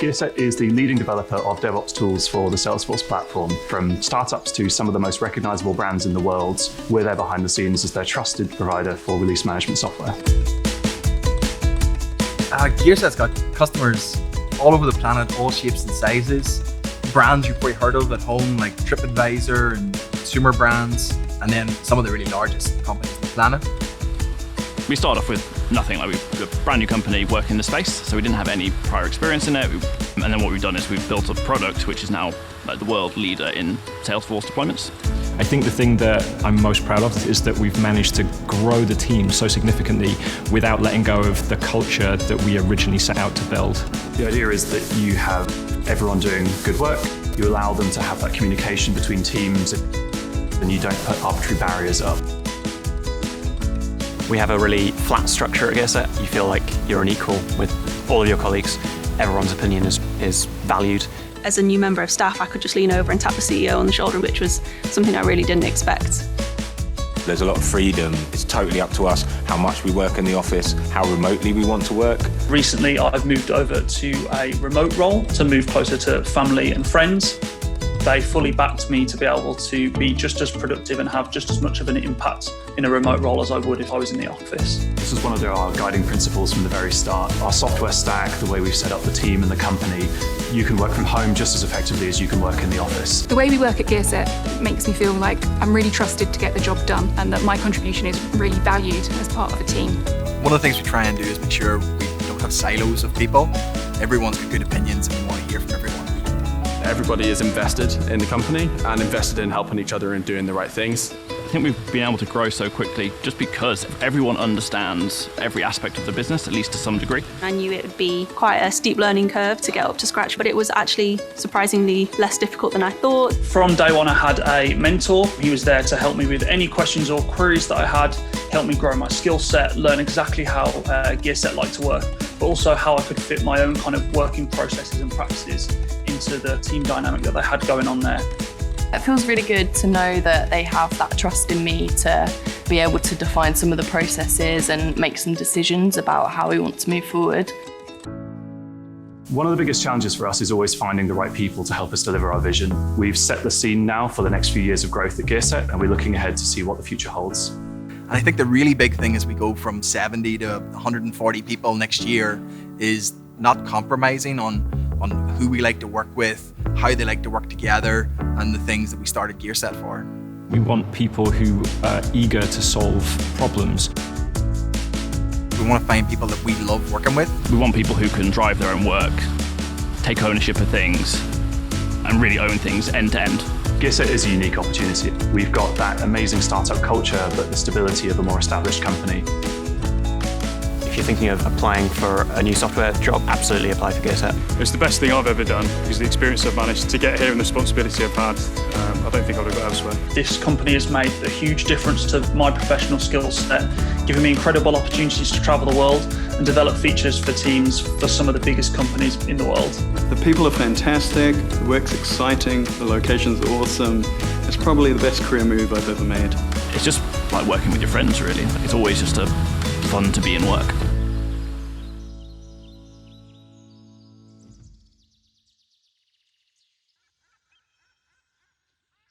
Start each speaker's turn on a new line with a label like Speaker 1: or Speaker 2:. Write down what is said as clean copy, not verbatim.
Speaker 1: Gearset is the leading developer of DevOps tools for the Salesforce platform. From startups to some of the most recognizable brands in the world, we're there behind the scenes as their trusted provider for release management software.
Speaker 2: Gearset's got customers all over the planet, all shapes and sizes. Brands you've probably heard of at home, like TripAdvisor and consumer brands, and then some of the really largest companies on the planet.
Speaker 3: We started off with nothing. We're a brand new company working in the space, so we didn't have any prior experience in it. And then what we've done is we've built a product which is now the world leader in Salesforce deployments.
Speaker 4: I think the thing that I'm most proud of is that we've managed to grow the team so significantly without letting go of the culture that we originally set out to build.
Speaker 1: The idea is that you have everyone doing good work, you allow them to have that communication between teams, and you don't put arbitrary barriers up.
Speaker 5: We have a really flat structure at Gearset. You feel like you're an equal with all of your colleagues. Everyone's opinion is valued.
Speaker 6: As a new member of staff, I could just lean over and tap the CEO on the shoulder, which was something I really didn't expect.
Speaker 7: There's a lot of freedom. It's totally up to us how much we work in the office, how remotely we want to work.
Speaker 8: Recently, I've moved over to a remote role to move closer to family and friends. They fully backed me to be able to be just as productive and have just as much of an impact in a remote role as I would if I was in the office.
Speaker 1: This is one of our guiding principles from the very start. Our software stack, the way we've set up the team and the company, you can work from home just as effectively as you can work in the office.
Speaker 9: The way we work at Gearset makes me feel like I'm really trusted to get the job done and that my contribution is really valued as part of a team.
Speaker 2: One of the things we try and do is make sure we don't have silos of people. Everyone's got good opinions and we want to hear from everyone.
Speaker 10: Everybody is invested in the company and invested in helping each other and doing the right things.
Speaker 3: I think we've been able to grow so quickly just because everyone understands every aspect of the business, at least to some degree.
Speaker 6: I knew it would be quite a steep learning curve to get up to scratch, but it was actually surprisingly less difficult than I thought.
Speaker 8: From day one, I had a mentor. He was there to help me with any questions or queries that I had, help me grow my skill set, learn exactly how Gearset liked to work, but also how I could fit my own kind of working processes and practices into the team dynamic that they had going on there.
Speaker 11: It feels really good to know that they have that trust in me to be able to define some of the processes and make some decisions about how we want to move forward.
Speaker 1: One of the biggest challenges for us is always finding the right people to help us deliver our vision. We've set the scene now for the next few years of growth at Gearset, and we're looking ahead to see what the future holds.
Speaker 2: And I think the really big thing as we go from 70 to 140 people next year is not compromising on who we like to work with, how they like to work together, and the things that we started Gearset for.
Speaker 4: We want people who are eager to solve problems.
Speaker 2: We want to find people that we love working with.
Speaker 3: We want people who can drive their own work, take ownership of things, and really own things end to end.
Speaker 1: Gearset is a unique opportunity. We've got that amazing startup culture, but the stability of a more established company.
Speaker 5: If you're thinking of applying for a new software job, absolutely apply for Gearset.
Speaker 10: It's the best thing I've ever done because the experience I've managed to get here and the responsibility I've had, I don't think I would have got elsewhere.
Speaker 8: This company has made a huge difference to my professional skill set, giving me incredible opportunities to travel the world and develop features for teams for some of the biggest companies in the world.
Speaker 10: The people are fantastic, the work's exciting, the locations are awesome. It's probably the best career move I've ever made.
Speaker 3: It's just like working with your friends, really. It's always just fun to be in work.